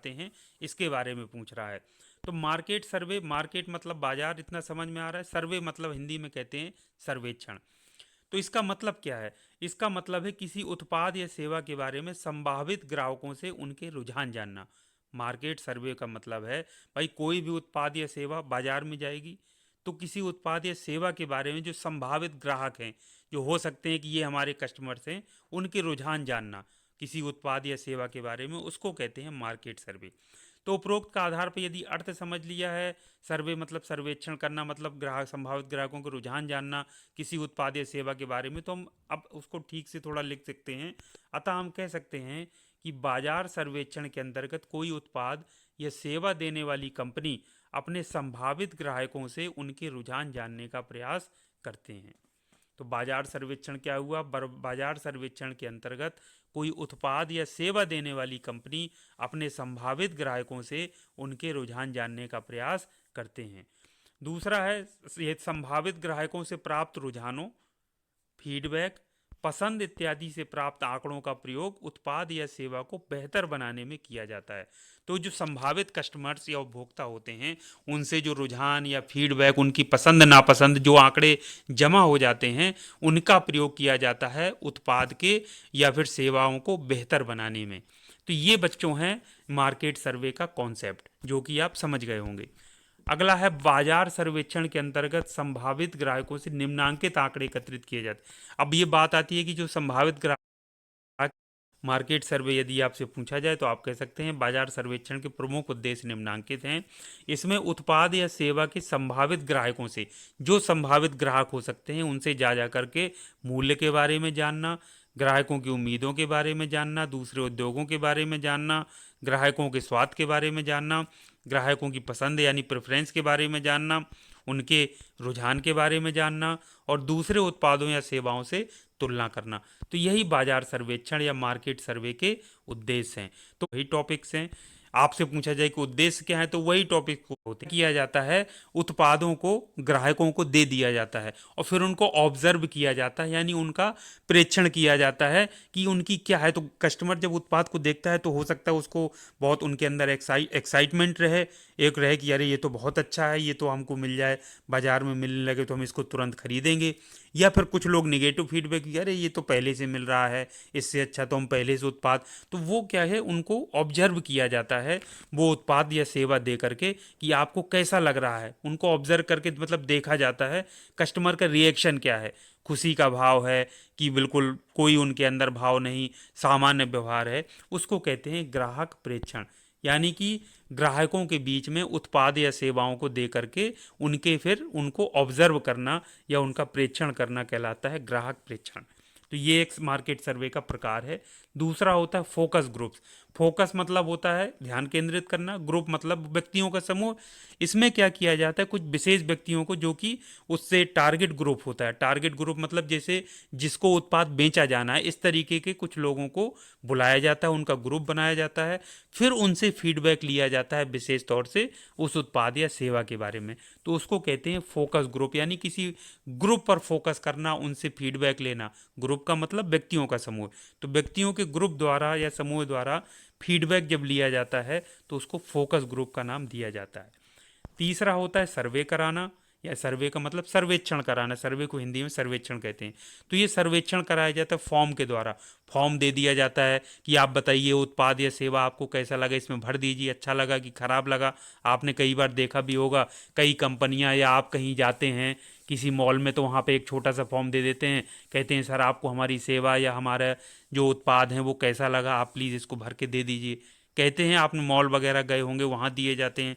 हैं, इसके बारे में पूछ रहा है। तो मार्केट सर्वे, मार्केट मतलब बाजार, इतना समझ में आ रहा है। सर्वे मतलब हिंदी में कहते हैं सर्वेक्षण। तो इसका मतलब क्या है? इसका मतलब है किसी उत्पाद या सेवा के बारे में संभावित ग्राहकों से उनके रुझान जानना। मार्केट सर्वे का मतलब है भाई कोई भी उत्पाद या सेवा बाजार में जाएगी तो किसी उत्पाद या सेवा के बारे में जो संभावित ग्राहक हैं, जो हो सकते हैं कि ये हमारे कस्टमर्स हैं, उनके रुझान जानना किसी उत्पाद या सेवा के बारे में, उसको कहते हैं मार्केट सर्वे। तो उपरोक्त का आधार पर यदि अर्थ समझ लिया है, सर्वे मतलब सर्वेक्षण करना, मतलब ग्राहक, संभावित ग्राहकों के रुझान जानना किसी उत्पाद या सेवा के बारे में, तो हम अब उसको ठीक से थोड़ा लिख सकते हैं। अतः हम कह सकते हैं कि बाजार सर्वेक्षण के अंतर्गत कोई उत्पाद या सेवा देने वाली कंपनी अपने संभावित ग्राहकों से उनके रुझान जानने का प्रयास करते हैं। तो बाजार सर्वेक्षण क्या हुआ? बाजार सर्वेक्षण के अंतर्गत कोई उत्पाद या सेवा देने वाली कंपनी अपने संभावित ग्राहकों से उनके रुझान जानने का प्रयास करते हैं। दूसरा है ये संभावित ग्राहकों से प्राप्त रुझानों, फीडबैक, पसंद इत्यादि से प्राप्त आंकड़ों का प्रयोग उत्पाद या सेवा को बेहतर बनाने में किया जाता है। तो जो संभावित कस्टमर्स या उपभोक्ता होते हैं, उनसे जो रुझान या फीडबैक, उनकी पसंद नापसंद जो आंकड़े जमा हो जाते हैं, उनका प्रयोग किया जाता है उत्पाद के या फिर सेवाओं को बेहतर बनाने में। तो ये बच्चों हैं मार्केट सर्वे का कॉन्सेप्ट, जो कि आप समझ गए होंगे। अगला है बाजार सर्वेक्षण के अंतर्गत संभावित ग्राहकों से निम्नांकित आंकड़े एकत्रित किए जाते हैं। अब ये बात आती है कि जो संभावित ग्राहक, मार्केट सर्वे यदि आपसे पूछा जाए तो आप कह सकते हैं बाजार सर्वेक्षण के प्रमुख उद्देश्य निम्नांकित हैं। इसमें उत्पाद या सेवा के संभावित ग्राहकों से, जो संभावित ग्राहक हो सकते हैं, उनसे जा करके मूल्य के बारे में जानना, ग्राहकों की उम्मीदों के बारे में जानना, दूसरे उद्योगों के बारे में जानना, ग्राहकों के स्वाद के बारे में जानना, ग्राहकों की पसंद यानी प्रेफरेंस के बारे में जानना, उनके रुझान के बारे में जानना और दूसरे उत्पादों या सेवाओं से तुलना करना। तो यही बाजार सर्वेक्षण या मार्केट सर्वे के उद्देश्य हैं। तो वही टॉपिक्स हैं। आपसे पूछा जाए कि उद्देश्य क्या है, तो वही टॉपिक को होते किया जाता है। उत्पादों को ग्राहकों को दे दिया जाता है और फिर उनको ऑब्जर्व किया जाता है, यानी उनका प्रेक्षण किया जाता है कि उनकी क्या है। तो कस्टमर जब उत्पाद को देखता है तो हो सकता है उसको बहुत उनके अंदर एक्साइटमेंट रहे, एक रहे कि अरे ये तो बहुत अच्छा है, ये तो हमको मिल जाए, बाजार में मिलने लगे तो हम इसको तुरंत खरीदेंगे। या फिर कुछ लोग निगेटिव फीडबैक कि अरे ये तो पहले से मिल रहा है, इससे अच्छा तो हम पहले से उत्पाद, तो वो क्या है, उनको ऑब्जर्व किया जाता है वो उत्पाद या सेवा दे करके कि आपको कैसा लग रहा है। उनको ऑब्जर्व करके मतलब देखा जाता है कस्टमर का रिएक्शन क्या है, खुशी का भाव है कि बिल्कुल कोई उनके अंदर भाव नहीं, सामान्य व्यवहार है, उसको कहते हैं ग्राहक प्रेक्षण। यानी कि ग्राहकों के बीच में उत्पाद या सेवाओं को दे करके उनके फिर उनको ऑब्जर्व करना या उनका प्रेक्षण करना कहलाता है ग्राहक प्रेक्षण। तो ये एक मार्केट सर्वे का प्रकार है। दूसरा होता है फोकस ग्रुप्स। फोकस मतलब होता है ध्यान केंद्रित करना, ग्रुप मतलब व्यक्तियों का समूह। इसमें क्या किया जाता है, कुछ विशेष व्यक्तियों को, जो कि उससे टारगेट ग्रुप होता है। टारगेट ग्रुप मतलब जैसे जिसको उत्पाद बेचा जाना है, इस तरीके के कुछ लोगों को बुलाया जाता है, उनका ग्रुप बनाया जाता है, फिर उनसे फीडबैक लिया जाता है विशेष तौर से उस उत्पाद या सेवा के बारे में। तो उसको कहते हैं फोकस ग्रुप, यानी किसी ग्रुप पर फोकस करना, उनसे फीडबैक लेना। ग्रुप का मतलब व्यक्तियों का समूह। तो व्यक्तियों के ग्रुप द्वारा या समूह द्वारा फीडबैक जब लिया जाता है तो उसको फोकस ग्रुप का नाम दिया जाता है। तीसरा होता है सर्वे कराना, या सर्वे का मतलब सर्वेक्षण कराना, सर्वे को हिंदी में सर्वेक्षण कहते हैं। तो ये सर्वेक्षण कराया जाता है फॉर्म के द्वारा। फॉर्म दे दिया जाता है कि आप बताइए उत्पाद या सेवा आपको कैसा लगा, इसमें भर दीजिए, अच्छा लगा कि खराब लगा। आपने कई बार देखा भी होगा, कई कंपनियां या आप कहीं जाते हैं किसी मॉल में, तो वहाँ पे एक छोटा सा फॉर्म दे देते हैं, कहते हैं सर आपको हमारी सेवा या हमारा जो उत्पाद है वो कैसा लगा, आप प्लीज़ इसको भर के दे दीजिए। कहते हैं आपने मॉल वगैरह गए होंगे, वहाँ दिए जाते हैं।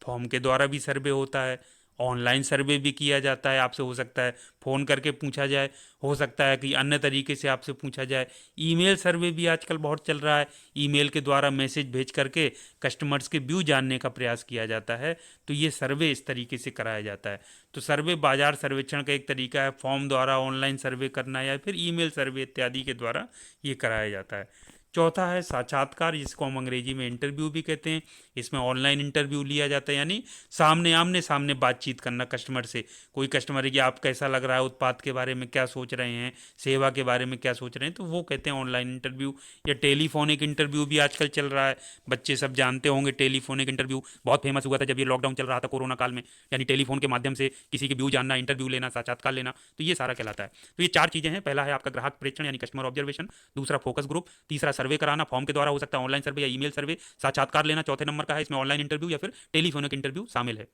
फॉर्म के द्वारा भी सर्वे होता है। ऑनलाइन सर्वे भी किया जाता है, आपसे हो सकता है फ़ोन करके पूछा जाए, हो सकता है कि अन्य तरीके से आपसे पूछा जाए। ईमेल सर्वे भी आजकल बहुत चल रहा है, ईमेल के द्वारा मैसेज भेज करके कस्टमर्स के व्यू जानने का प्रयास किया जाता है। तो ये सर्वे इस तरीके से कराया जाता है। तो सर्वे बाजार सर्वेक्षण का एक तरीका है, फॉर्म द्वारा ऑनलाइन सर्वे करना या फिर ईमेल सर्वे इत्यादि के द्वारा ये कराया जाता है। चौथा है साक्षात्कार, जिसको हम अंग्रेजी में इंटरव्यू भी कहते हैं। इसमें ऑनलाइन इंटरव्यू लिया जाता है, यानी सामने आमने सामने बातचीत करना कस्टमर से। कोई कस्टमर है कि आप कैसा लग रहा है, उत्पाद के बारे में क्या सोच रहे हैं, सेवा के बारे में क्या सोच रहे हैं, तो वो कहते हैं ऑनलाइन इंटरव्यू। या टेलीफोनिक इंटरव्यू भी आजकल चल रहा है, बच्चे सब जानते होंगे। टेलीफोनिक इंटरव्यू बहुत फेमस हुआ था जब ये लॉकडाउन चल रहा था कोरोना काल में, यानी टेलीफोन के माध्यम से किसी के व्यू जानना, इंटरव्यू लेना, साक्षात्कार लेना, तो ये सारा कहलाता है। तो ये चार चीज़ें हैं। पहला है आपका ग्राहक प्रेक्षण यानी कस्टमर ऑब्जर्वेशन, दूसरा फोकस ग्रुप, तीसरा सर्वे कराना फॉर्म के द्वारा हो सकता है, ऑनलाइन सर्वे या ईमेल सर्वे, साक्षात्कार लेना चौथे नंबर का है, इसमें ऑनलाइन इंटरव्यू या फिर टेलीफोनिक इंटरव्यू शामिल है।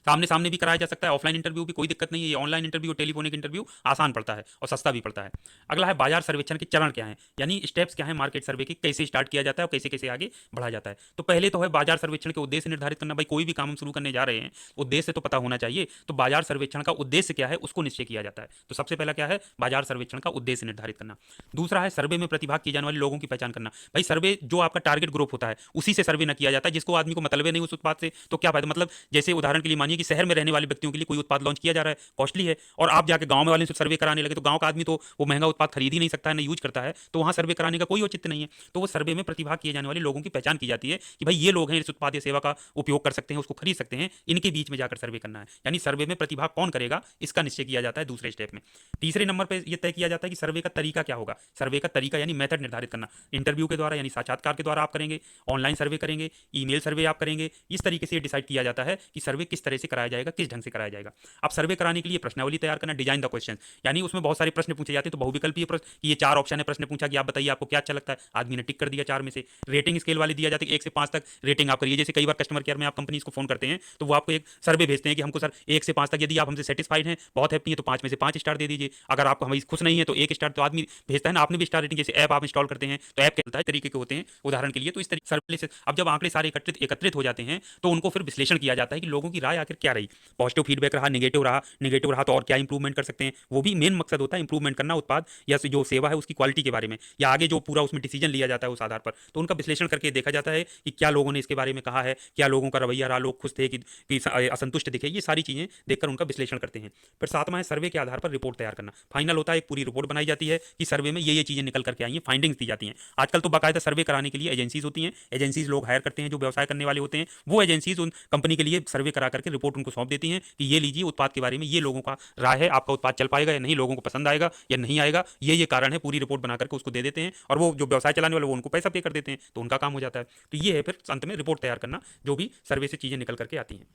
सामने सामने भी कराया जा सकता है, ऑफलाइन इंटरव्यू भी कोई दिक्कत नहीं है। ये ऑनलाइन इंटरव्यू, टेलीफोनिक इंटरव्यू आसान पड़ता है और सस्ता भी पड़ता है। अगला है बाजार सर्वेक्षण के चरण क्या है, यानी स्टेप्स क्या है मार्केट सर्वे की, कैसे स्टार्ट किया जाता है और कैसे कैसे आगे बढ़ा जाता है। तो पहले तो है बाजार सर्वेक्षण के उद्देश्य निर्धारित करना। भाई कोई भी काम हम शुरू करने जा रहे हैं, उद्देश्य तो पता होना चाहिए। तो बाजार सर्वेक्षण का उद्देश्य क्या है उसको निश्चय किया जाता है। तो सबसे पहला क्या है, बाजार सर्वेक्षण का उद्देश्य निर्धारित करना। दूसरा है सर्वे में प्रतिभाग किए जाने वाले लोगों की पहचान करना। भाई सर्वे जो आपका टारगेट ग्रुप होता है उसी से सर्वे न किया जाता है, जिसको आदमी को मतलब नहीं उस उत्पाद से, तो क्या फायदा। मतलब जैसे उदाहरण के लिए मानिए कि शहर में रहने वाले व्यक्तियों के लिए कोई उत्पाद लॉन्च किया जा रहा है, कॉस्टली है, और आप जाके गांव में वाले से सर्वे कराने लगे, तो गांव का आदमी तो वो महंगा उत्पाद खरीद ही नहीं सकता है, ना यूज करता है, तो वहां सर्वे कराने का कोई औचित्य नहीं है। तो वो सर्वे में प्रतिभाग किए जाने वाले लोगों की पहचान की जाती है कि भाई ये लोग हैं, इस उत्पाद या सेवा का उपयोग कर सकते हैं, उसको खरीद सकते हैं, इनके बीच में जाकर सर्वे करना है। यानी सर्वे में प्रतिभाग कौन करेगा इसका निश्चय किया जाता है दूसरे स्टेप में। तीसरे नंबर पर यह तय किया जाता है कि सर्वे का तरीका क्या होगा। सर्वे का तरीका यानी मेथड निर्धारित करना। इंटरव्यू के द्वारा यानी साक्षात्कार के द्वारा आप करेंगे, ऑनलाइन सर्वे करेंगे, ईमेल सर्वे आप करेंगे, इस तरीके से डिसाइड किया जाता है कि सर्वे किस तरह से कराया जाएगा, किस ढंग से कराया जाएगा। अब सर्वे कराने के लिए प्रश्नावली तैयार करना, डिजाइन द क्वेश्चन, यानी उसमें बहुत सारे प्रश्न पूछे जाते हैं। तो बहुविकल्पीय प्रश्न, ये चार ऑप्शन है, प्रश्न पूछा कि आप बताइए आपको क्या अच्छा लगता है, आदमी ने टिक कर दिया चार में से। रेटिंग स्केल वाले दिया जाते हैं, 1 से 5 तक रेटिंग आप करिए। जैसे कई बार कस्टमर केयर में आप कंपनीज को फोन करते हैं तो वो आपको एक सर्वे भेजते हैं कि हमको सर 1 से 5 तक, यदि आप हमसे सेटिस्फाइड हैं, बहुत हैप्पी है, तो 5 में से 5 स्टार दे दीजिए। अगर आप हमें खुश नहीं है तो 1 स्टार। तो आदमी भेजता है ना, आपने भी स्टार रेटिंग, जैसे ऐप आप इंस्टॉल करते हैं तो ऐप कहता है तरीके के होते हैं उदाहरण के लिए। तो इस तरीके सर्वे से अब जब आंकड़े सारे एकत्रित हो जाते हैं तो उनको फिर विश्लेषण किया जाता है कि लोगों की राय आखिर क्या रही, पॉजिटिव फीडबैक रहा, निगेटिव रहा तो और क्या इंप्रूवमेंट कर सकते हैं। वो भी मेन मकसद होता है इंप्रूवमेंट करना उत्पाद या जो सेवा है उसकी क्वालिटी के बारे में, या आगे जो पूरा उसमें डिसीजन लिया जाता है उस आधार पर। तो उनका विश्लेषण करके देखा जाता है कि क्या लोगों ने इसके बारे में कहा है, क्या लोगों का रवैया रहा, लोग खुश थे कि असंतुष्ट दिखे, ये सारी चीजें देखकर उनका विश्लेषण करते हैं। फिर सातवां है सर्वे के आधार पर रिपोर्ट तैयार करना। फाइनल होता है एक पूरी रिपोर्ट बनाई जाती है कि सर्वे में ये चीजें निकल करके आई हैं, फाइंडिंग्स दी जाती हैं। आजकल तो बाकायदा सर्वे कराने के लिए एजेंसीज होती हैं, एजेंसीज लोग हायर करते हैं जो व्यवसाय करने वाले होते हैं। वो एजेंसीज उन कंपनी के लिए सर्वे करा करके रिपोर्ट उनको सौंप देती हैं कि ये लीजिए उत्पाद के बारे में ये लोगों का राय है, आपका उत्पाद चल पाएगा या नहीं, लोगों को पसंद आएगा या नहीं आएगा, ये कारण है। पूरी रिपोर्ट बना करके उसको दे देते हैं और वो जो व्यवसाय चलाने वाले वो उनको पैसा पे कर देते हैं, तो उनका काम हो जाता है। तो ये है फिर अंत में रिपोर्ट तैयार करना, जो भी सर्वे से चीजें निकल करके आती हैं।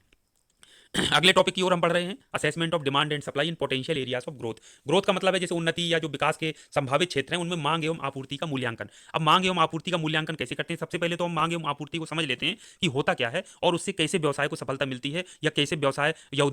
अगले टॉपिक की ओर हम बढ़ रहे हैं, assessment of demand and supply in potential areas of growth. Growth का मतलब है जैसे उन्नति या जो विकास के संभावित क्षेत्र हैं उनमें मांग एवं आपूर्ति का मूल्यांकन। अब मांग एवं आपूर्ति का मूल्यांकन कैसे करते हैं, सबसे पहले तो हम मांग एवं आपूर्ति को समझ लेते हैं कि होता क्या है और उससे कैसे व्यवसाय को सफलता मिलती है या कैसे व्यवसाय या